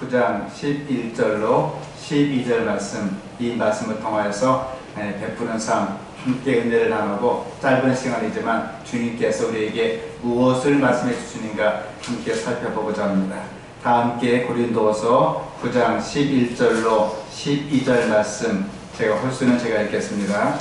9장 11절로 12절 말씀, 이 말씀을 통하여서 베푸는 삶, 함께 은혜를 나누고 짧은 시간이지만 주님께서 우리에게 무엇을 말씀해 주시는가 함께 살펴보고자 합니다. 다 함께 고린도서 9장 11절로 12절 말씀, 제가 홀수는 제가 읽겠습니다.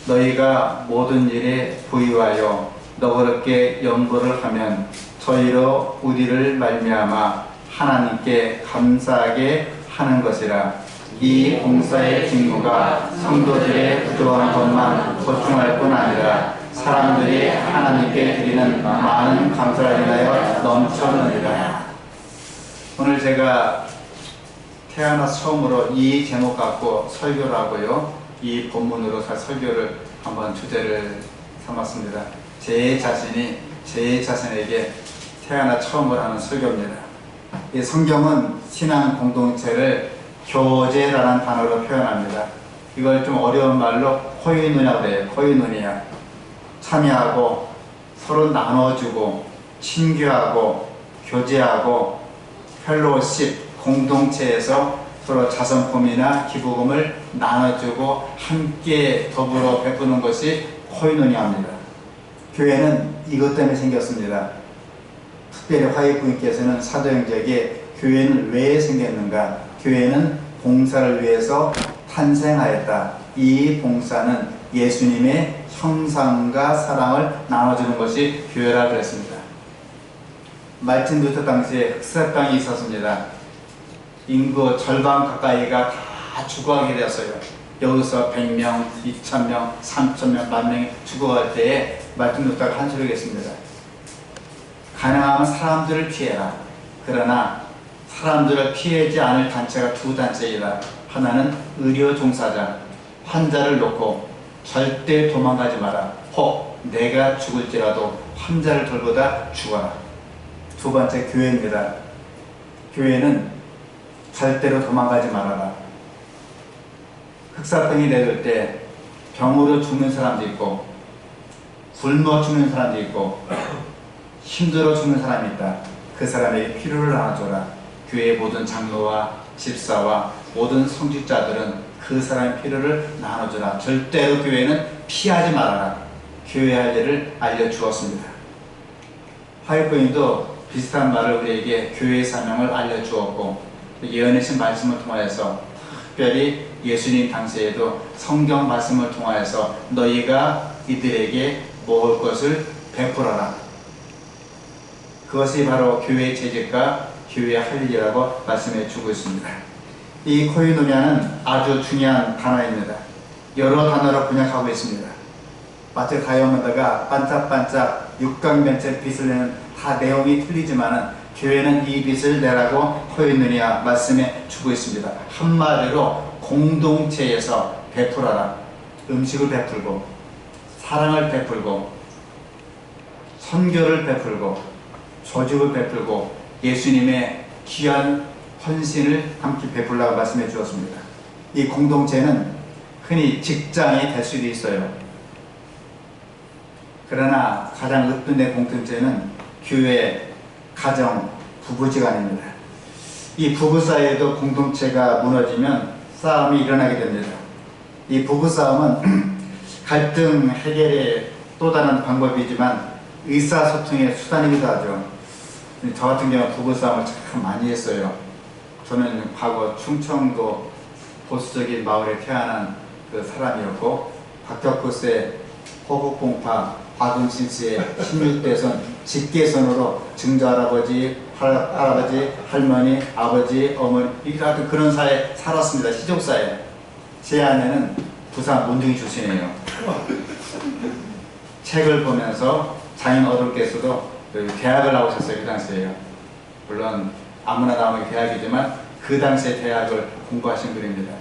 너희가 모든 일에 부유하여 너그럽게 염보를 하면 저희로 우리를 말미암아 하나님께 감사하게 하는 것이라. 이 봉사의 직무가 성도들의 부족한 것만 보충할 뿐 아니라 사람들이 하나님께 드리는 많은 감사를 인하여 넘쳐느니라. 오늘 제가 태어나서 처음으로 이 제목 갖고 설교를 하고요, 이 본문으로 설교를 한번 주제를 삼았습니다. 제 자신이 제 자신에게 태어나 처음으로 하는 설교입니다. 이 성경은 신앙 공동체를 교제라는 단어로 표현합니다. 이걸 좀 어려운 말로 코이누냐고 그래요. 코이누냐. 참여하고 서로 나눠주고 친교하고 교제하고 펠로십, 공동체에서 서로 자선품이나 기부금을 나눠주고 함께 더불어 베푸는 것이 코이누냐입니다. 교회는 이것 때문에 생겼습니다. 특별히 화이부인께서는 사도행전에 교회는 왜 생겼는가? 교회는 봉사를 위해서 탄생하였다. 이 봉사는 예수님의 형상과 사랑을 나눠주는 것이 교회라 그랬습니다. 말틴 루터 당시에 흑사병이 있었습니다. 인구 절반 가까이가 다 죽어가게 되었어요. 여기서 100명, 2000명, 3000명, 10,000명이 죽어갈 때에 말틴 루터가 한 소리가 있습니다. 가능하면 사람들을 피해라. 그러나 사람들을 피하지 않을 단체가 두 단체이다. 하나는 의료 종사자, 환자를 놓고 절대 도망가지 마라. 혹 내가 죽을지라도 환자를 돌보다 죽어라. 두 번째 교회입니다. 교회는 절대로 도망가지 말아라. 흑사병이 내릴 때 병으로 죽는 사람도 있고 굶어 죽는 사람도 있고 힘들어 죽는 사람이 있다. 그 사람에게 필요를 나눠줘라. 교회의 모든 장로와 집사와 모든 성직자들은 그 사람의 필요를 나눠주라. 절대로 교회는 피하지 말아라. 교회 할 일을 알려주었습니다. 화이부인도 비슷한 말을 우리에게 교회의 사명을 알려주었고, 예언의 말씀을 통하여서 특별히 예수님 당시에도 성경 말씀을 통하여서 너희가 이들에게 먹을 것을 베풀어라. 그것이 바로 교회의 재직과 교회의 할 일이라고 말씀해 주고 있습니다. 이 코이누냐는 아주 중요한 단어입니다. 여러 단어로 번역하고 있습니다. 마치 다이아몬드가 반짝반짝 육각면체 빛을 내는 다 내용이 틀리지만 교회는 이 빛을 내라고 코이누냐 말씀해 주고 있습니다. 한마디로 공동체에서 베풀어라. 음식을 베풀고 사랑을 베풀고 선교를 베풀고 조직을 베풀고 예수님의 귀한 헌신을 함께 베풀라고 말씀해 주었습니다. 이 공동체는 흔히 직장이 될 수도 있어요. 그러나 가장 으뜸된 공동체는 교회, 가정, 부부지간입니다. 이 부부 사이에도 공동체가 무너지면 싸움이 일어나게 됩니다. 이 부부싸움은 갈등 해결의 또 다른 방법이지만 의사소통의 수단이기도 하죠. 저 같은 경우는 부부싸움을 참 많이 했어요. 저는 과거 충청도 보수적인 마을에 태어난 그 사람이었고, 박격포세, 호국봉파, 박은신씨의 16대선 직계선으로 증조할아버지, 할아버지, 할머니, 아버지, 어머니 이렇게 그런 사회에 살았습니다. 시족사회. 제 아내는 부산 문중이 출신이에요. 책을 보면서 장인 어른께서도 대학을 나오셨어요. 그 당시에요. 물론 아무나 나오는 대학이지만 그 당시에 대학을 공부하신 분입니다.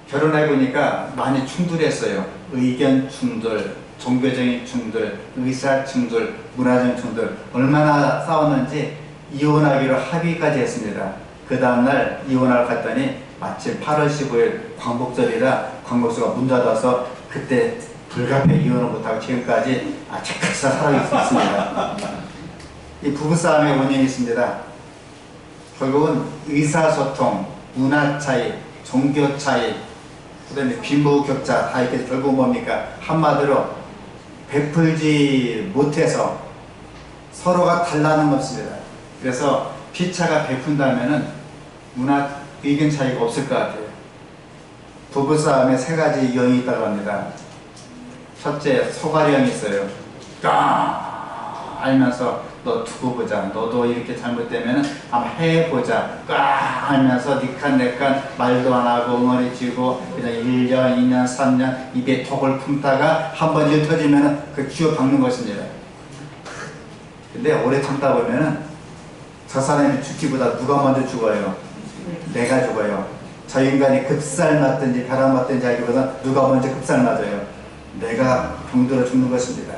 결혼해보니까 많이 충돌했어요. 의견 충돌, 종교적인 충돌, 의사 충돌, 문화적인 충돌. 얼마나 싸웠는지 이혼하기로 합의까지 했습니다. 그 다음날 이혼하러 갔더니 마침 8월 15일 광복절이라 광복소가 문 닫아서 그때 불가피하게 이혼을 못하고 지금까지 착각사 살아있습니다. 이 부부싸움의 원인이 있습니다. 결국은 의사소통, 문화 차이, 종교 차이, 그 다음에 빈부격차 다 이렇게 결국 뭡니까? 한마디로 베풀지 못해서 서로가 달라는 것입니다. 그래서 피차가 베푼다면은 문화 의견 차이가 없을 것 같아요. 부부싸움에 세 가지 유형이 있다고 합니다. 첫째, 소가리형이 있어요. 알면서 너 두고 보자. 너도 이렇게 잘못되면 한번 해보자. 하면서 니칸 내칸 말도 안 하고 응어리지고 그냥 1년, 2년, 3년 입에 톡을 품다가 한번 일 터지면 그 쥐어 박는 것입니다. 근데 오래 참다 보면은 저 사람이 죽기보다 누가 먼저 죽어요? 내가 죽어요. 저 인간이 급살 맞든지 벼락 맞든지 하기보다 누가 먼저 급살 맞아요? 내가 병들어 죽는 것입니다.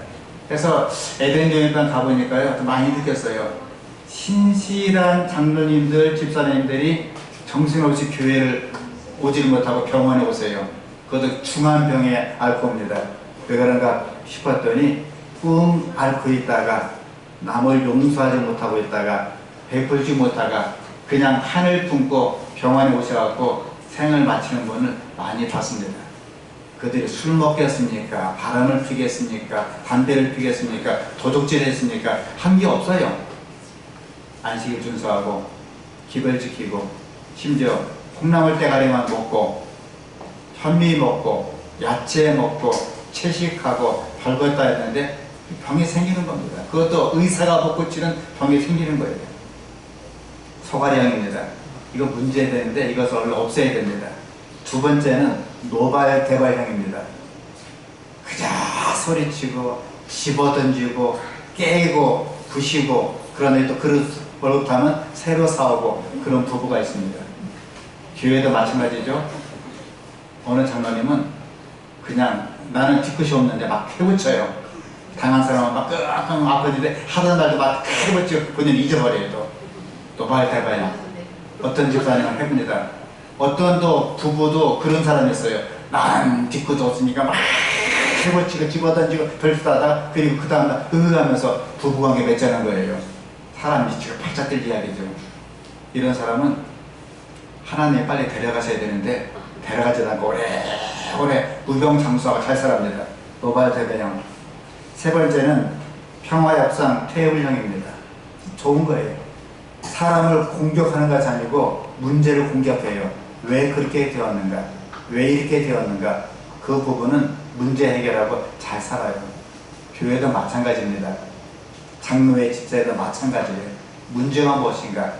그래서 에덴 교회관 가보니까요, 많이 느꼈어요. 신실한 장로님들, 집사님들이 정신없이 교회를 오지를 못하고 병원에 오세요. 그것도 중한 병에 앓고 옵니다. 왜 그런가 싶었더니 꿈 앓고 있다가 남을 용서하지 못하고 있다가 베풀지 못하가 그냥 한을 품고 병원에 오셔갖고 생을 마치는 분을 많이 봤습니다. 그들이 술 먹겠습니까? 바람을 피겠습니까? 담배를 피겠습니까? 도둑질 했습니까? 한 게 없어요. 안식일 준수하고 기별 지키고 심지어 콩나물 대가리만 먹고 현미 먹고 야채 먹고 채식하고 별것다 했는데 병이 생기는 겁니다. 그것도 의사가 못 고치는 병이 생기는 거예요. 소가리형입니다. 이거 문제되는데 이것을 얼른 없애야 됩니다. 두 번째는 노발대발형입니다. 그저 소리치고 집어던지고 깨고 부시고 그러는데 또 그릇 버릇하면 새로 사오고 그런 부부가 있습니다. 교회도 마찬가지죠. 어느 장로님은 그냥 나는 뒤끝이 없는데 막 해붙여요. 당한 사람은 막 끙끙 아프는데 하던 날도 막 해붙이고 본인은 잊어버려요. 또 노발대발형. 어떤 집사님은 해봅니다. 어떤 또 부부도 그런 사람이 있어요. 난 뒤끝도 없으니까 막 해보치고 집어던지고 별수하다 그리고 그 다음날 하면서 부부관계 맺자는 거예요. 사람 미치고 팔짝 뛸 이야기죠. 이런 사람은 하나님이 빨리 데려가셔야 되는데 데려가지도 않고 오래 무병장수하고 잘 살합니다. 노발대발형. 세 번째는 평화협상 태울형입니다. 좋은 거예요. 사람을 공격하는 것이 아니고 문제를 공격해요. 왜 그렇게 되었는가? 왜 이렇게 되었는가? 그 부분은 문제 해결하고 잘 살아요. 교회도 마찬가지입니다. 장로의 집사에도 마찬가지예요. 문제가 무엇인가?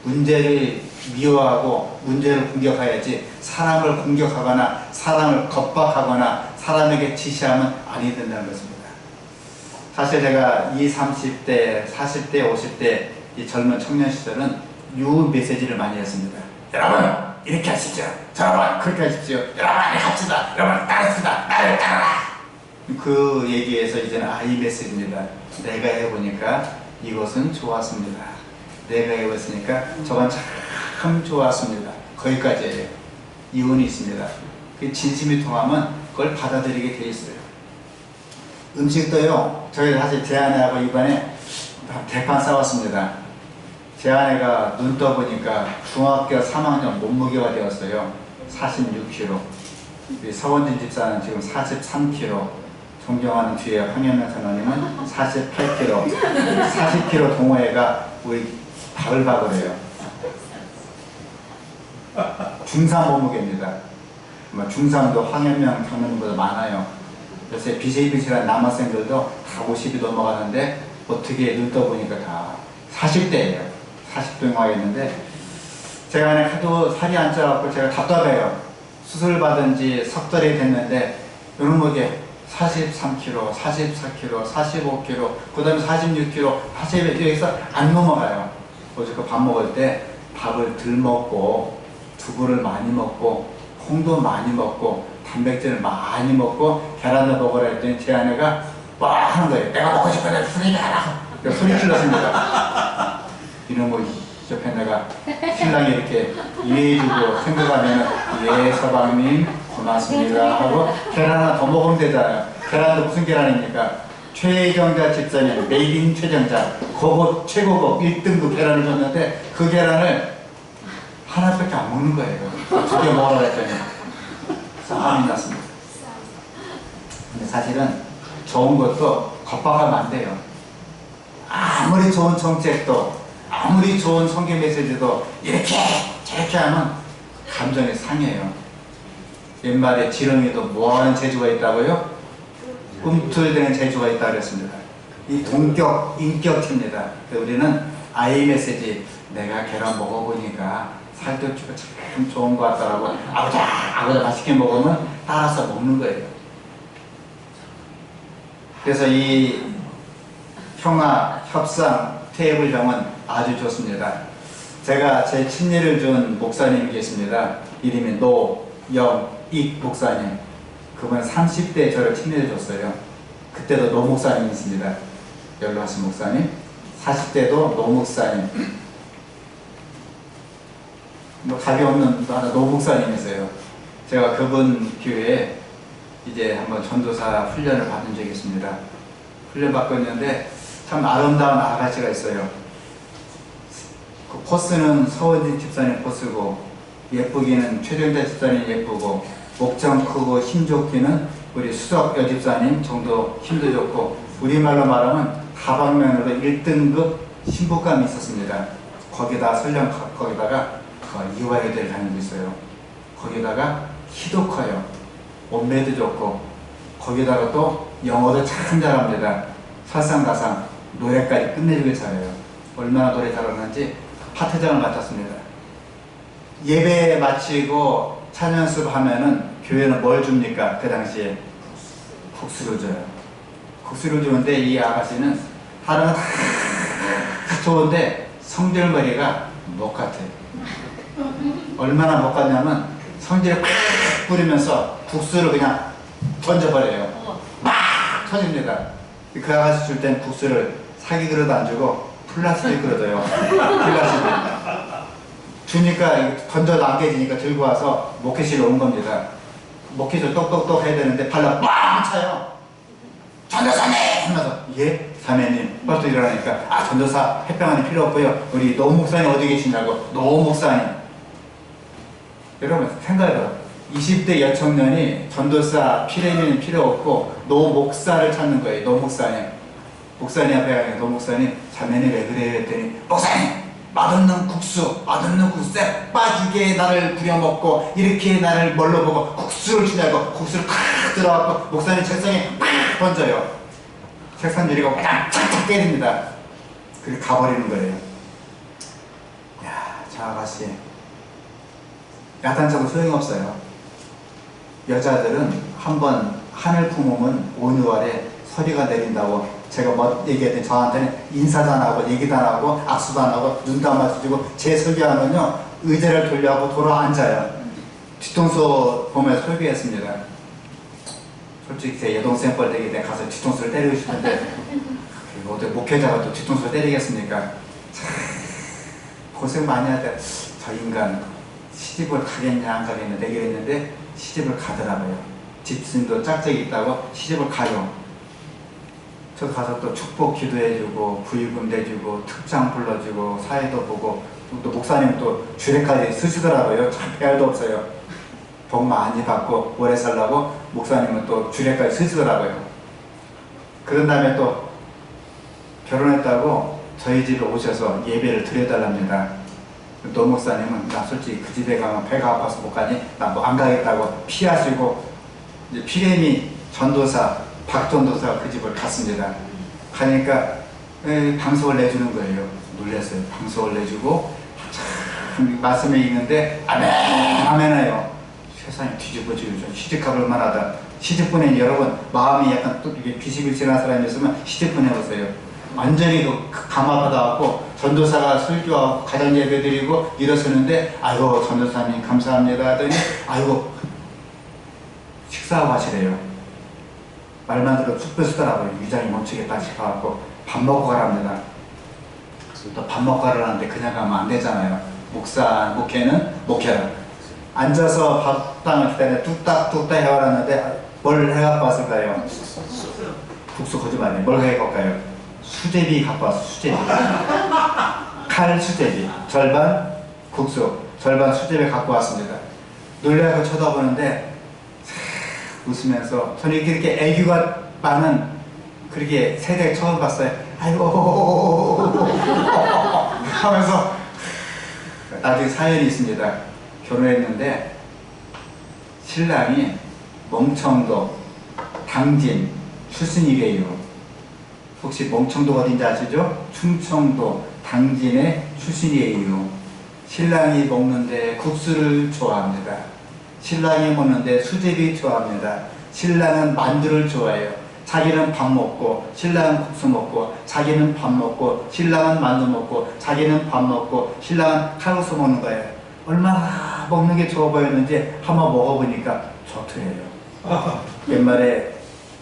문제를 미워하고 문제를 공격해야지 사람을 공격하거나 사람을 겁박하거나 사람에게 지시하면 아니 된다는 것입니다. 사실 제가 20, 30대, 40대, 50대 이 젊은 청년 시절은 요 메시지를 많이 했습니다. 여러분 이렇게 하십시오. 여러분 그렇게 하십시오. 여러분 이렇게 합시다. 여러분 따릅시다. 나를 따라라. 그 얘기에서 이제는 이 메시지입니다. 내가 해보니까 이것은 좋았습니다. 내가 해봤으니까 저건 참 좋았습니다. 거기까지예요. 이혼이 있습니다. 그 진심이 통하면 그걸 받아들이게 돼 있어요. 음식도요. 저희 사실 제 아내하고 이번에 대판 싸웠습니다. 제 아내가 눈 떠보니까 중학교 3학년 몸무게가 되었어요. 46kg. 우리 서원진 집사는 지금 43kg. 존경하는 뒤에 황현명 선원님은 48kg. 40kg 동호회가 우리 바글바글해요. 중3 몸무게입니다. 중3도 황현명 선원님보다 많아요. 그래서 비실비실한 남학생들도 다 50이 넘어가는데 어떻게 눈 떠보니까 다 40대예요. 40도 영화였는데 제가 안에 하도 살이 안 쪄갖고 제가 답답해요. 수술 받은 지 석 달이 됐는데 이런 목에 43kg, 44kg, 45kg, 그 다음에 46kg, 40에 여기서 안 넘어가요. 어제 그 밥 먹을 때 밥을 덜 먹고 두부를 많이 먹고 콩도 많이 먹고 단백질을 많이 먹고 계란도 먹으라 했더니 제 아내가 와 하는 거예요. 내가 먹고 싶은데 소리 하라. 소리 질렀습니다. 이놈의 옆에 내가 신랑이 이렇게 이해해주고 생각하면 예 서방님 고맙습니다 하고 계란 하나 더 먹으면 되잖아요. 계란도 무슨 계란입니까? 최정자 집사님 메이드 인 최정자 고급 최고급 1등급 계란을 줬는데 그 계란을 하나밖에 안 먹는 거예요. 2개 먹으라고 했더니 싸움이 났습니다. 근데 사실은 좋은 것도 겁박하면 안 돼요. 아무리 좋은 정책도 아무리 좋은 성경 메시지도 이렇게 저렇게 하면 감정이 상해요. 옛말에 지렁이도 뭐하는 재주가 있다고요? 꿈틀대는 재주가 있다고 그랬습니다. 이 동격, 인격입니다. 우리는 아이 메시지, 내가 계란 먹어보니까 살도 찌고 참 좋은 것 같더라고. 아버지 맛있게 먹으면 따라서 먹는 거예요. 그래서 이 평화, 협상, 테이블형은 아주 좋습니다. 제가 제 친일을 준 목사님이 계십니다. 이름이 노영익 목사님. 그분은 30대에 저를 친일을 줬어요. 그때도 노 목사님이십니다. 연로하신 목사님. 40대도 노 목사님. 뭐 답이 없는 또 하나 노 목사님이세요. 제가 그분 교회에 이제 한번 전도사 훈련을 받은 적이 있습니다. 훈련 받고 있는데 참 아름다운 아가씨가 있어요. 그 포스는 서원진 집사님 포스고, 예쁘기는 최정자 집사님 예쁘고, 목청 크고 힘 좋기는 우리 수석 여집사님 정도 힘도 좋고, 우리말로 말하면 다방면으로 1등급 신부감이 있었습니다. 거기다 설령 거기다가 이화여대를 다니고 있어요. 거기다가 키도 커요. 몸매도 좋고, 거기다가 또 영어도 참 잘합니다. 설상가상 노래까지 끝내주길 잘해요. 얼마나 노래 잘하는지 파트장을 맡았습니다. 예배 마치고 찬양수업 하면은 교회는 뭘 줍니까? 그 당시에 국수를 줘요. 국수를 주는데 이 아가씨는 하루는 다 좋은데 성질머리가 못 같아요. 얼마나 못 같냐면 성질을 팍 뿌리면서 국수를 그냥 던져버려요. 막 터집니다. 그 아가씨 줄 땐 국수를 사기 그릇 안 주고 플라스틱 그릇어요. 플라스틱. 주니까 던져도 안 깨지니까 들고 와서 목회실에 온 겁니다. 목회실 똑똑똑 해야 되는데 발로 빡 차요. 전도사님! 하면서 예? 자매님 벌써 일어나니까 전도사 햇병안이 필요 없고요. 우리 노 목사님 어디 계시냐고. 노 목사님. 여러분 생각해봐요. 20대 여청년이 전도사 피레미는 필요 없고 노 목사를 찾는 거예요. 노 목사님. 목사님 앞에 가니까 노 목사님 자매님 왜 그래요? 했더니 목사님! 맛없는 국수 쎄 빠지게 나를 부려먹고 이렇게 나를 뭘로 보고 국수를 주냐고 국수를 탁 들어갖고 목사님 책상에 팍 던져요. 책상 줄이고 그냥 착착 때립니다. 그리고 가버리는 거예요. 야, 저 아가씨 야단쳐도 소용없어요. 여자들은 한번 하늘 품으면 온유월에 서리가 내린다고 제가 뭐 얘기했더니 저한테는 인사도 안 하고 얘기도 안 하고 악수도 안 하고 눈도 안 마주치고 제 설교하면요 의자를 돌려하고 돌아 앉아요. 뒤통수 보면서 설교했습니다. 솔직히 제 여동생 뻘되기 때문에 가서 뒤통수를 때리고 싶은데 어떻게 목회자가 또 뒤통수를 때리겠습니까? 참 고생 많이 하다. 저 인간 시집을 가겠냐 안 가겠냐 내기를 했는데 시집을 가더라고요. 집순도 짝짝이 있다고 시집을 가요. 저 가서 또 축복 기도해주고 부의금 내주고 특장 불러주고 사회도 보고 또 목사님 또 주례까지 쓰시더라고요. 참 배알도 없어요. 복 많이 받고 오래 살라고 목사님은 또 주례까지 쓰시더라고요. 그런 다음에 또 결혼했다고 저희 집에 오셔서 예배를 드려달랍니다. 노 목사님은 나 솔직히 그 집에 가면 배가 아파서 못 가니 나 뭐 안 가겠다고 피하시고 이제 피레미 전도사 박전도사가 그 집을 갔습니다. 가니까 방송을 내주는 거예요. 놀랐어요. 방송을 내주고 참 말씀에 있는데 아멘 아멘해요. 세상이 뒤집어지고 좀 시집가볼 만하다. 시집보낸 여러분 마음이 약간 또 이게 비실비실한 사람이 있으면 시집보내 보세요. 완전히 감화 받아갖고 전도사가 설교하고 가정 예배 드리고 일어서는데 아이고 전도사님 감사합니다 하더니 아이고 식사하고 하시래요. 말만 들어도 쑥 뺏으더라고요. 위장이 멈추겠다 싶어갖고 밥 먹고 가랍니다. 또 밥 먹고 가라는데 그냥 가면 안 되잖아요. 목회는 목회라. 앉아서 밥당을 기다리는데 뚝딱뚝딱 해와랐는데 뭘 해갖고 왔을까요? 국수 거짓말이에요. 뭘 해갖고 갈까요? 수제비 갖고 왔어. 수제비. 칼 수제비. 절반 국수, 절반 수제비 갖고 왔습니다. 놀라고 쳐다보는데 웃으면서, 저는 이렇게 애교가 많은 그렇게 세대 처음 봤어요. 아이고 하면서. 나중에 사연이 있습니다. 결혼했는데 신랑이 멍청도 당진 출신이래요. 혹시 멍청도가 어딘지 아시죠? 충청도 당진의 출신이에요. 신랑이 먹는데 국수를 좋아합니다. 신랑이 먹는데 수제비 좋아합니다. 신랑은 만두를 좋아해요. 자기는 밥 먹고, 신랑은 국수 먹고, 자기는 밥 먹고, 신랑은 만두 먹고, 자기는 밥 먹고, 신랑은 칼국수 먹는 거예요. 얼마나 먹는 게 좋아 보였는지 한번 먹어보니까 좋더래요. 옛말에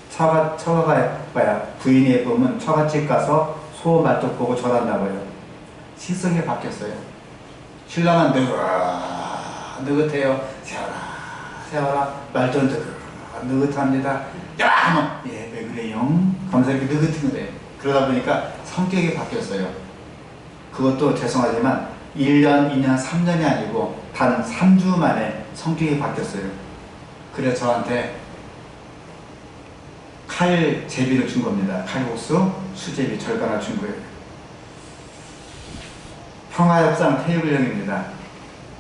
처가가 뭐야, 부인이 보면 처갓집 가서 소 말뚝 보고 절한다고요. 식성이 바뀌었어요. 신랑은 느긋해요. 세워라 말도 느긋합니다. 야! 하면 예, 왜 그래요? 하면서 이렇게 느긋한 거예요. 그러다 보니까 성격이 바뀌었어요. 그것도 죄송하지만 1년, 2년, 3년이 아니고 단 3주 만에 성격이 바뀌었어요. 그래서 저한테 칼 제비를 준 겁니다. 칼국수, 수제비 절반을 준 거예요. 평화협상 테이블형입니다.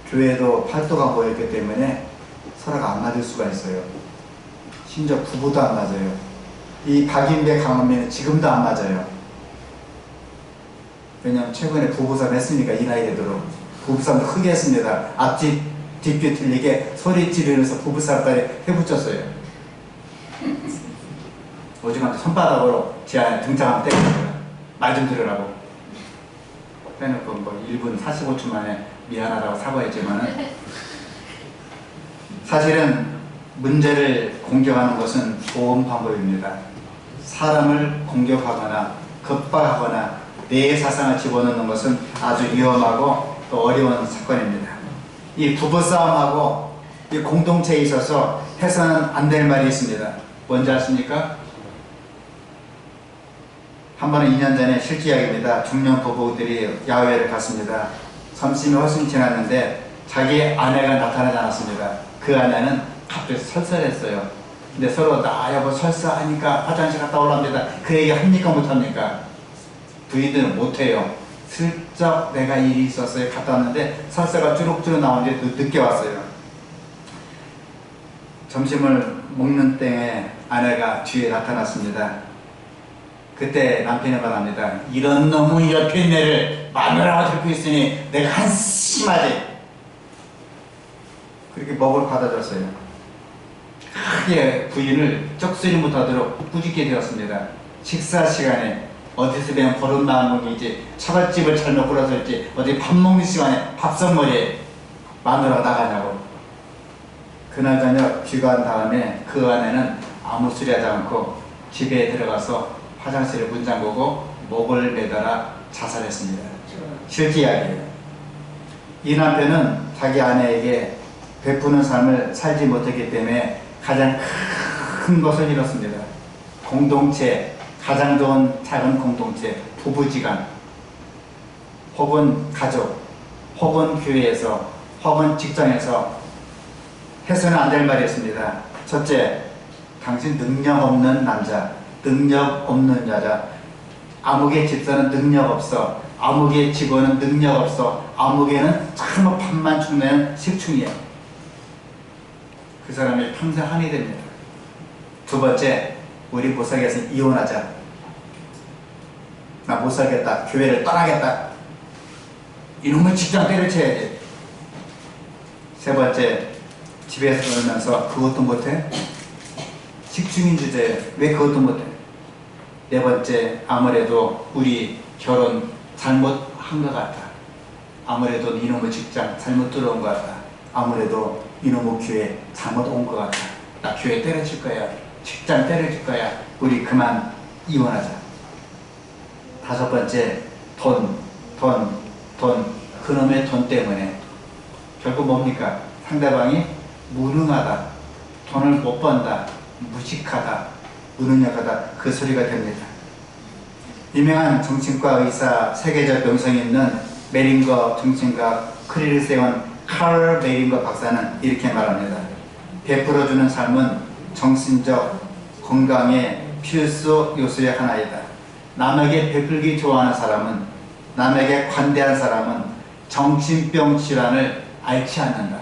교회도 팔도가 모였기 때문에 서로가 안 맞을 수가 있어요. 심지어 부부도 안 맞아요. 이 박인배, 강원민은 지금도 안 맞아요. 왜냐면 최근에 부부싸움 했으니까, 이 나이 되도록. 부부싸움도 크게 했습니다. 앞뒤, 뒷뒤 틀리게 소리 지르면서 부부싸움까지 해붙였어요. 오죽하면 손바닥으로 제 안에 등장하면 때렸어요. 말 좀 들으라고. 빼놓고 뭐 1분 45초 만에 미안하다고 사과했지만은, 사실은 문제를 공격하는 것은 좋은 방법입니다. 사람을 공격하거나 급박하거나 내 사상을 집어넣는 것은 아주 위험하고 또 어려운 사건입니다. 이 부부싸움하고 이 공동체에 있어서 해서는 안 될 말이 있습니다. 뭔지 아십니까? 한 번은 2년 전에 실제 이야기입니다. 중년 부부들이 야외를 갔습니다. 점심이 훨씬 지났는데 자기 아내가 나타나지 않았습니다. 그 아내는 갑자기 설사했어요. 근데 서로 나 여보 설사하니까 화장실 갔다 올랍니다. 그 얘기 합니까 못합니까? 부인들은 못해요. 슬쩍 내가 일이 있었어요. 갔다 왔는데 설사가 주룩주룩 나오는데 늦게 왔어요. 점심을 먹는 땡에 아내가 뒤에 나타났습니다. 그때 남편이 말합니다. 이런 놈의 옆에 내를 마누라가 들고 있으니 내가 한심하지. 그렇게 먹으러 받아줬어요. 크게 부인을 쩍소리 못하도록 꾸짖게 되었습니다. 식사 시간에 어디서 배운 버릇 마음이지, 처갓집을 잘못 골라서일지 어디 밥 먹는 시간에 밥상머리에 마누라가 나가냐고. 그날 저녁 귀가한 다음에 그 아내는 아무 소리 하지 않고 집에 들어가서 화장실에 문 잠그고 목을 매달아 자살했습니다. 실제 이야기예요. 이 남편은 자기 아내에게 베푸는 삶을 살지 못했기 때문에 가장 큰 것을 잃었습니다. 공동체, 가장 좋은 작은 공동체, 부부지간, 혹은 가족, 혹은 교회에서, 혹은 직장에서 해서는 안 될 말이었습니다. 첫째, 당신 능력 없는 남자, 능력 없는 여자, 아무개 집사는 능력 없어, 아무개 직원은 능력 없어, 아무개는 참 밥만 축내는 식충이야. 그 사람이 평생 한이 됩니다. 두 번째, 우리 못 살겠으니 이혼하자. 나 못 살겠다. 교회를 떠나겠다. 이놈의 직장 때려쳐야지. 세 번째, 집에서 놀면서 그것도 못해? 식충인 주제에 왜 그것도 못해? 네 번째, 아무래도 우리 결혼 잘못한 것 같아. 아무래도 이놈의 직장 잘못 들어온 것 같아. 아무래도 이놈의 교회 잘못 온 것 같아. 나 교회 때려칠 거야. 직장 때려칠 거야. 우리 그만 이혼하자. 다섯 번째, 돈. 그놈의 돈 때문에 결국 뭡니까? 상대방이 무능하다, 돈을 못 번다, 무식하다, 무능력하다, 그 소리가 됩니다. 유명한 정신과 의사, 세계적 명성이 있는 메링거 정신과 크리를 세운 칼 메링거 박사는 이렇게 말합니다. 베풀어주는 삶은 정신적 건강의 필수 요소의 하나이다. 남에게 베풀기 좋아하는 사람은, 남에게 관대한 사람은 정신병 질환을 앓지 않는다.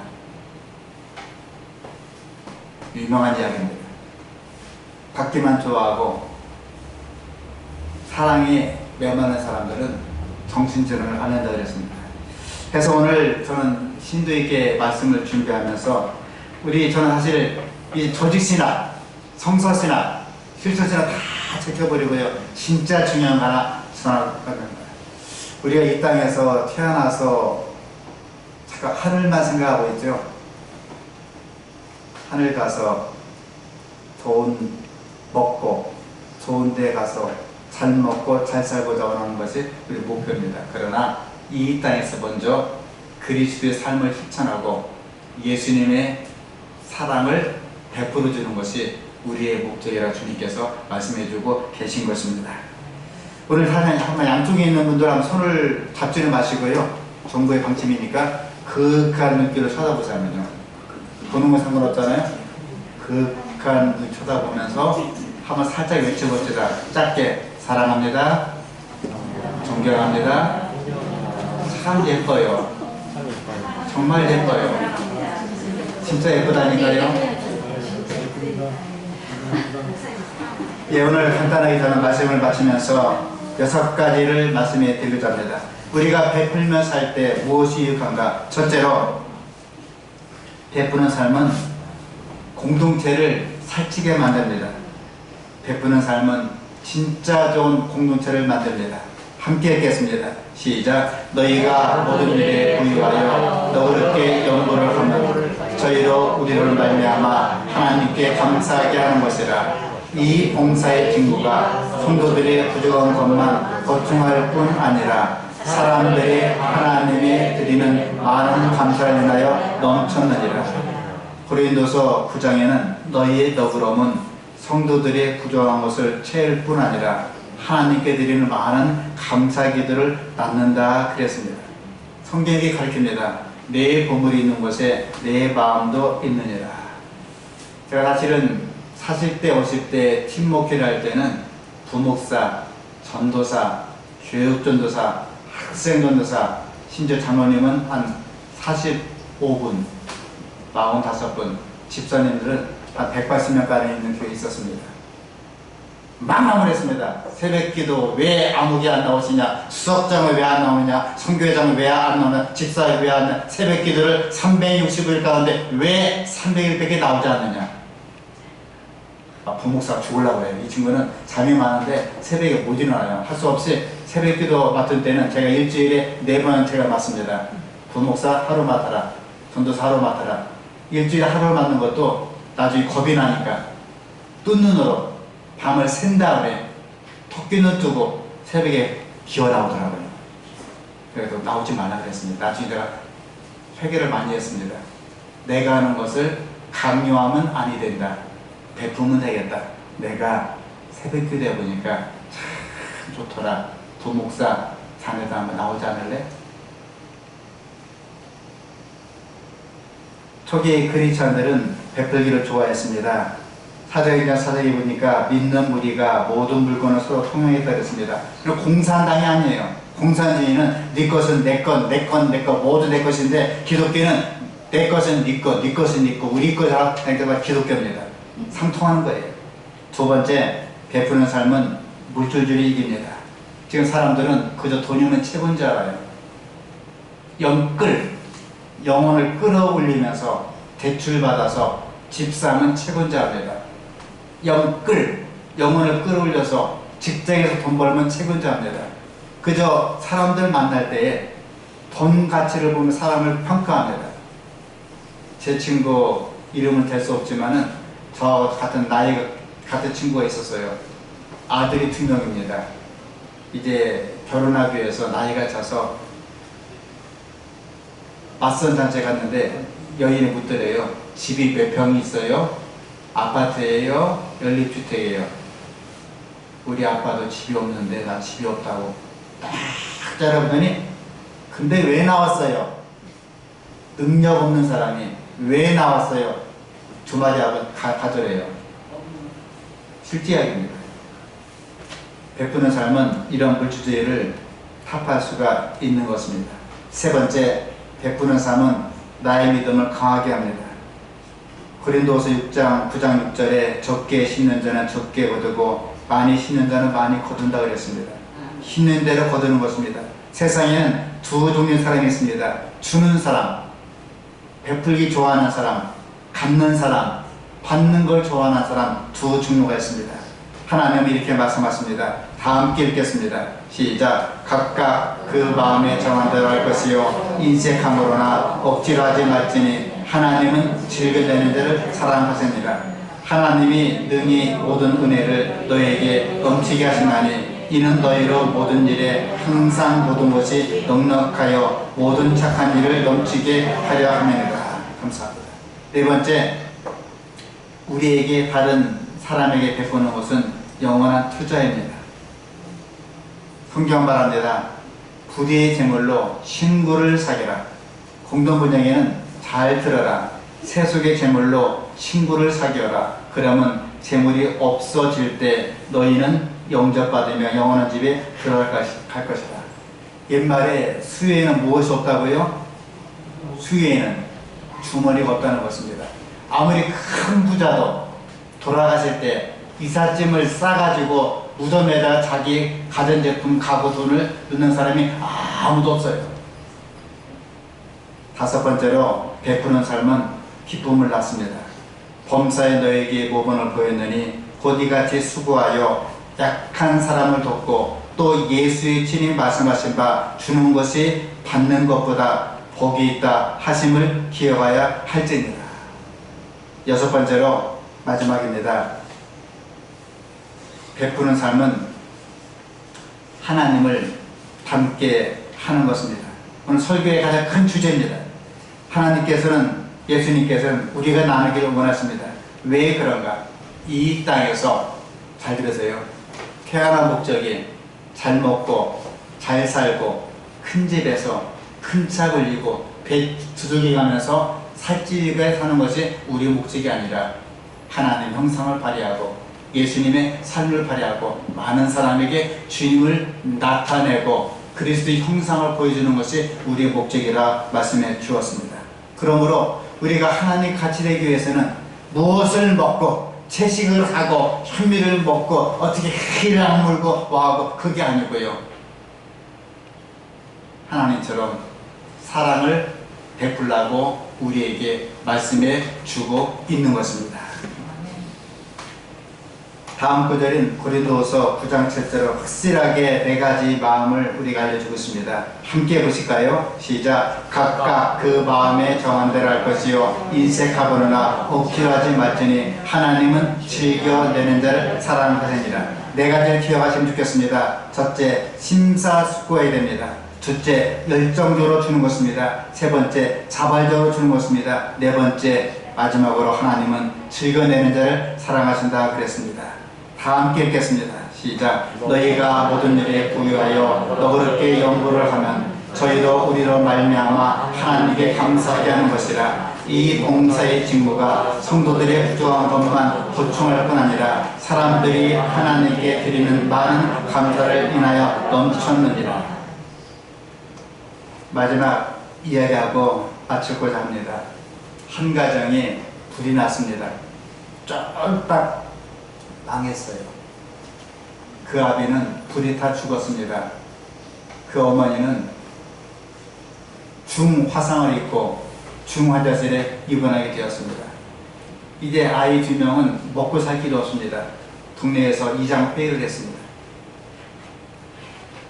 유명한 이야기입니다. 받기만 좋아하고 사랑에 메마른 사람들은 정신질환을 앓는다 그랬습니다. 그래서 오늘 저는 심도 있게 말씀을 준비하면서 저는 사실 이 조직신학, 성서신학, 실천신학 다 지켜버리고요. 진짜 중요한 거 하나 전하거든요. 우리가 이 땅에서 태어나서 잠깐 하늘만 생각하고 있죠. 하늘 가서 좋은 먹고 좋은 데 가서 잘 먹고 잘 살고자 원하는 것이 우리 목표입니다. 그러나 이 땅에서 먼저 그리스도의 삶을 실천하고 예수님의 사랑을 베풀어 주는 것이 우리의 목적이라 주님께서 말씀해주고 계신 것입니다. 오늘 사장님 한번 양쪽에 있는 분들 한번 손을 잡지는 마시고요. 정부의 방침이니까 극한 눈길로 쳐다보자면요. 보는 건 상관없잖아요. 극한 눈 쳐다보면서 한번 살짝 외쳐봅시다. 짧게. 사랑합니다. 존경합니다. 참 예뻐요. 정말 예뻐요. 진짜 예쁘다니까요. 예, 오늘 간단하게 저는 말씀을 마치면서 6가지를 말씀해 드리고자 합니다. 우리가 베풀며 살 때 무엇이 유익한가? 첫째로, 베푸는 삶은 공동체를 살찌게 만듭니다. 베푸는 삶은 진짜 좋은 공동체를 만듭니다. 함께 읽겠습니다. 시작. 너희가 모든 일에 부유하여 너그럽게 연보를 하면 저희로 우리를 말미암아 하나님께 감사하게 하는 것이라. 이 봉사의 징후가 성도들의 부족한 것만 보충할 뿐 아니라 사람들이 하나님에 드리는 많은 감사를 인하여 넘쳤느니라. 고린도서 9장에는 너희의 너그러움은 성도들의 부족한 것을 채울 뿐 아니라 하나님께 드리는 많은 감사기도를 낳는다 그랬습니다. 성경이 가르칩니다. 내 보물이 있는 곳에 내 마음도 있느니라. 제가 사실은 40대, 50대 팀 목회를 할 때는 부목사, 전도사, 교육전도사, 학생전도사, 심지어 장로님은 한 45분, 45분, 집사님들은 한 180명가량이 있는 교회에 있었습니다. 망망을 했습니다. 새벽기도 왜 아무개 안 나오시냐, 수석장을 왜 안 나오냐, 선교회장을 왜 안 나오냐, 집사를 왜 안 나오냐, 새벽기도를 365일 가운데 왜 300일밖에 나오지 않느냐. 부목사가 죽으려고 해요. 이 친구는 잠이 많은데 새벽에 못 일어나요. 할 수 없이 새벽기도 맡을 때는 제가 일주일에 4번 제가 맡습니다. 부목사 하루 맡아라, 전도사 하루 맡아라. 일주일에 하루 맡는 것도 나중에 겁이 나니까 뜬 눈으로 밤을 샌 다음에 토끼눈 뜨고 새벽에 기어 나오더라고요. 그래서 나오지 말라 그랬습니다. 나중에 제가 회개를 많이 했습니다. 내가 하는 것을 강요하면 아니 된다. 베풀면 되겠다. 내가 새벽 기도해 보니까 참 좋더라. 부목사 자네도 한번 나오지 않을래? 초기 크리스찬들은 베풀기를 좋아했습니다. 사도행전 4장에 보니까 믿는 무리가 모든 물건을 서로 통용했다 그랬습니다. 공산당이 아니에요. 공산주의는 네 것은 내 것, 내 것, 내 것, 모두 내 것인데 기독교는 내 것은 네 것, 네 것은 네 것, 우리 것이라 하니까 기독교입니다. 상통하는 거예요. 두 번째, 베푸는 삶은 물질주의 이깁니다. 지금 사람들은 그저 돈 있는 최고인 줄 알아요. 영혼을 끌어올리면서 대출받아서 집 사면 최고인 줄 압니다. 영혼을 끌어올려서 직장에서 돈 벌면 최고인 줄 압니다. 그저 사람들 만날 때에 돈 가치를 보면 사람을 평가합니다. 제 친구 이름은 댈 수 없지만은 저 같은 나이 같은 친구가 있었어요. 아들이 2명입니다. 이제 결혼하기 위해서 나이가 차서 맞선 단체 갔는데 여인이 묻더래요. 집이 몇 평이 있어요? 아파트예요? 연립주택이에요? 우리 아빠도 집이 없는데 나 집이 없다고 딱 자라보더니 근데 왜 나왔어요? 능력 없는 사람이 왜 나왔어요? 두 마디 하고 가더래요. 실제 이야기입니다. 베푸는 삶은 이런 물주제를 타파할 수가 있는 것입니다. 세 번째, 베푸는 삶은 나의 믿음을 강하게 합니다. 고린도후서 6장 9장 6절에 적게 심는 자는 적게 거두고 많이 심는 자는 많이 거둔다 그랬습니다. 심는 대로 거두는 것입니다. 세상에는 두 종류의 사람이 있습니다. 주는 사람, 베풀기 좋아하는 사람, 갚는 사람, 받는 걸 좋아하는 사람, 두 종류가 있습니다. 하나님은 이렇게 말씀하십니다. 다 함께 읽겠습니다. 시작. 각각 그 마음에 정한 대로 할 것이요 인색함으로나 억지로 하지 말지니 하나님은 즐겨내는 자를 사랑하십니다. 하나님이 능히 모든 은혜를 너에게 넘치게 하시나니 이는 너희로 모든 일에 항상 모든 것이 넉넉하여 모든 착한 일을 넘치게 하려 함이니라. 감사합니다. 네 번째, 우리에게 다른 사람에게 베푸는 것은 영원한 투자입니다. 성경 말합니다. 불의의 제물로 신부를 사겨라. 공동번역에는 잘 들어라. 세속의 제물로 신부를 사겨라. 그러면 제물이 없어질 때 너희는 영접받으며 영원한 집에 들어갈 것이다. 옛말에 수혜에는 무엇이 없다고요? 수혜에는 주머니가 없다는 것입니다. 아무리 큰 부자도 돌아가실 때 이삿짐을 싸가지고 무덤에다 자기 가전제품 가구 돈을 넣는 사람이 아무도 없어요. 다섯 번째로 베푸는 삶은 기쁨을 낳습니다. 범사에 너에게 모범을 보였느니 곧 이같이 수고하여 약한 사람을 돕고 또 예수의 친히 말씀하신 바 주는 것이 받는 것보다 복이 있다 하심을 기억하여 할지니라. 여섯 번째로 마지막입니다. 베푸는 삶은 하나님을 닮게 하는 것입니다. 오늘 설교의 가장 큰 주제입니다. 하나님께서는, 예수님께서는 우리가 나누기를 원하십니다. 왜 그런가? 이 땅에서, 잘 들으세요, 태어난 목적이 잘 먹고 잘 살고 큰 집에서 큰 차 걸리고 배 두들겨 가면서 살찌게 사는 것이 우리 목적이 아니라 하나님 형상을 발휘하고 예수님의 삶을 발휘하고 많은 사람에게 주님을 나타내고 그리스도의 형상을 보여주는 것이 우리의 목적이라 말씀해 주었습니다. 그러므로 우리가 하나님 같이 되기 위해서는 무엇을 먹고 채식을 하고 현미를 먹고 어떻게 해를 악물고 와하고 그게 아니고요. 하나님처럼 사랑을 베풀라고 우리에게 말씀해 주고 있는 것입니다. 다음 구절인 고린도후서 9장 7절은 확실하게 네 가지 마음을 우리가 알려주고 있습니다. 함께 보실까요? 시작. 각각 그 마음에 정한 대로 할 것이요 인색하거나 억지로 하지 말지니 하나님은 즐겨내는 자를 사랑하시니라. 네 가지를 기억하시면 좋겠습니다. 첫째, 심사숙고해야 됩니다. 둘째, 열정적으로 주는 것입니다. 세 번째, 자발적으로 주는 것입니다. 네 번째, 마지막으로 하나님은 즐겨내는 자를 사랑하신다 그랬습니다. 다 함께 읽겠습니다. 시작. 너희가 모든 일에 부유하여 너그럽게 연구를 하면 저희도 우리로 말미암아 하나님께 감사하게 하는 것이라. 이 봉사의 직무가 성도들의 부족한 것만 보충할 뿐 아니라 사람들이 하나님께 드리는 많은 감사를 인하여 넘쳤느니라. 마지막 이야기하고 마치고자 합니다. 한 가정에 불이 났습니다. 쫄딱 망했어요. 그 아비는 불이 타 죽었습니다. 그 어머니는 중화상을 입고 중환자실에 입원하게 되었습니다. 이제 아이 2명은 먹고 살 길이 없습니다. 동네에서 이장 회의를 했습니다.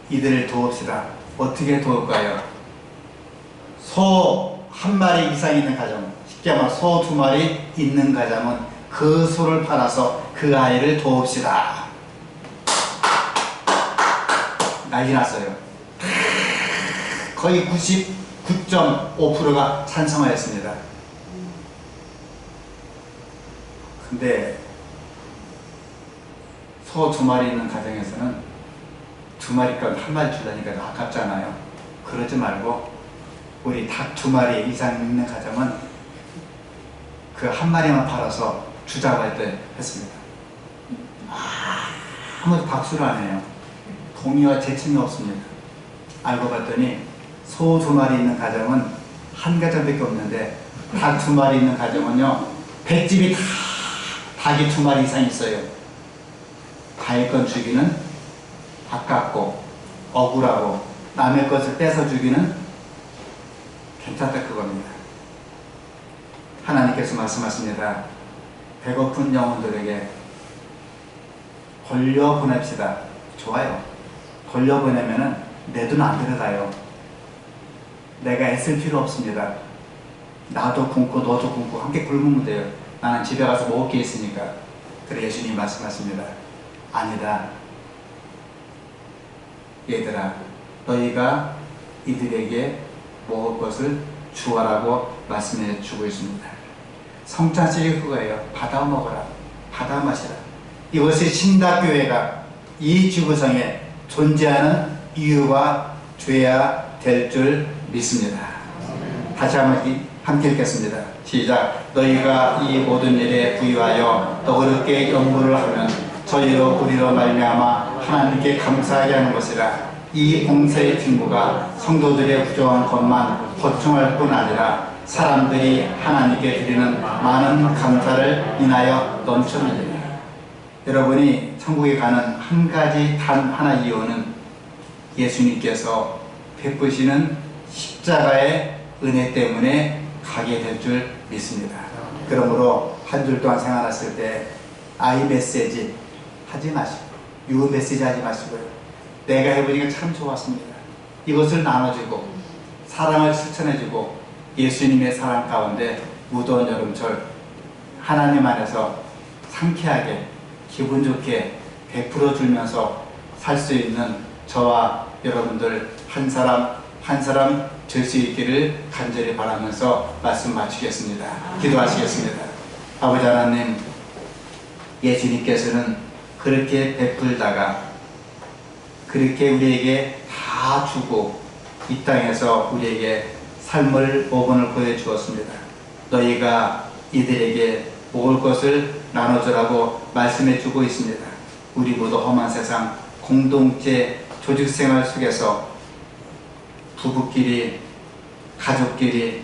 이들을 도웁시다. 어떻게 도울까요? 소 1마리 이상 있는 가정, 쉽게 말하면 소 2마리 있는 가정은 그 소를 팔아서 그 아이를 도웁시다. 난리 났어요. 거의 99.5%가 찬성하였습니다. 근데 소 2마리 있는 가정에서는 2마리 건 1마리 주려니까 아깝잖아요. 그러지 말고 우리 닭 2마리 이상 있는 가정은 그 1마리만 팔아서 주자고 할 때 했습니다. 아무도 박수를 안 해요. 동의와 재청이 없습니다. 알고 봤더니 소 2마리 있는 가정은 한 가정밖에 없는데 닭 2마리 있는 가정은요, 볏집이 다 닭이 2마리 이상 있어요. 자기 건 주기는 아깝고 억울하고 남의 것을 뺏어 주기는 괜찮다 그겁니다. 하나님께서 말씀하십니다. 배고픈 영혼들에게 돌려보냅시다. 좋아요. 돌려보내면은 내 돈 안 들어가요. 내가 애쓸 필요 없습니다. 나도 굶고 너도 굶고 함께 굶으면 돼요. 나는 집에 가서 먹을 게 있으니까. 그래 예수님 말씀하십니다. 아니다. 얘들아, 너희가 이들에게 먹을 것을 주어라고 말씀해 주고 있습니다. 성찬식이 그거예요. 받아 먹어라. 받아 마시라. 이것이 신다교회가 이 지구상에 존재하는 이유가 돼야 될 줄 믿습니다. 다시 한번 함께 읽겠습니다. 시작. 너희가 이 모든 일에 부유하여 너그럽게 연구를 하면 저희로 우리로 말미암아 하나님께 감사하게 하는 것이라. 이 봉사의 징후가 성도들의 부정한 것만 보충할 뿐 아니라 사람들이 하나님께 드리는 많은 감사를 인하여 넘쳐납니다. 여러분이 천국에 가는 한 가지 단 하나 이유는 예수님께서 베푸시는 십자가의 은혜 때문에 가게 될 줄 믿습니다. 그러므로 한 줄 동안 생활했을 때 아이 메시지 하지 마시고 유 메시지 하지 마시고요. 내가 해보니까 참 좋았습니다. 이것을 나눠주고 사랑을 실천해주고 예수님의 사랑 가운데 무더운 여름철 하나님 안에서 상쾌하게 기분 좋게 베풀어 주면서 살 수 있는 저와 여러분들 한 사람 한 사람 될 수 있기를 간절히 바라면서 말씀 마치겠습니다. 기도하시겠습니다. 아버지 하나님, 예수님께서는 그렇게 베풀다가 그렇게 우리에게 다 주고 이 땅에서 우리에게 삶을 5번을 보여주었습니다. 너희가 이들에게 먹을 것을 나눠주라고 말씀해 주고 있습니다. 우리 모두 험한 세상 공동체 조직생활 속에서 부부끼리 가족끼리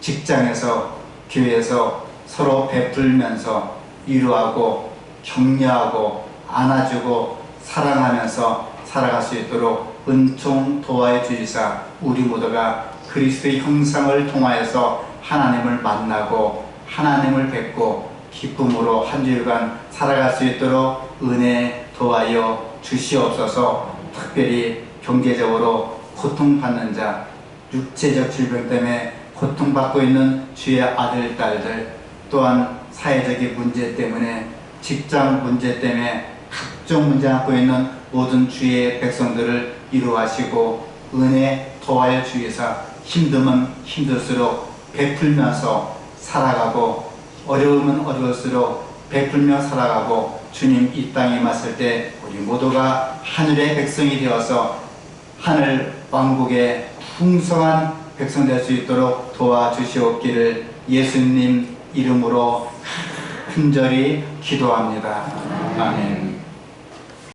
직장에서 교회에서 서로 베풀면서 위로하고 격려하고 안아주고 사랑하면서 살아갈 수 있도록 은총 도와해 주시사 우리 모두가 그리스도의 형상을 통하여서 하나님을 만나고 하나님을 뵙고 기쁨으로 한 주일간 살아갈 수 있도록 은혜 도와여 주시옵소서. 특별히 경제적으로 고통받는 자, 육체적 질병 때문에 고통받고 있는 주의 아들, 딸들, 또한 사회적인 문제 때문에 직장 문제 때문에 각종 문제 갖고 있는 모든 주의 백성들을 이루하시고 은혜 도와여 주시사 힘들면 힘들수록 베풀면서 살아가고 어려우면 어려울수록 베풀며 살아가고 주님 이 땅에 임하실 때 우리 모두가 하늘의 백성이 되어서 하늘 왕국의 풍성한 백성 될 수 있도록 도와주시옵기를 예수님 이름으로 간절히 기도합니다. 아멘.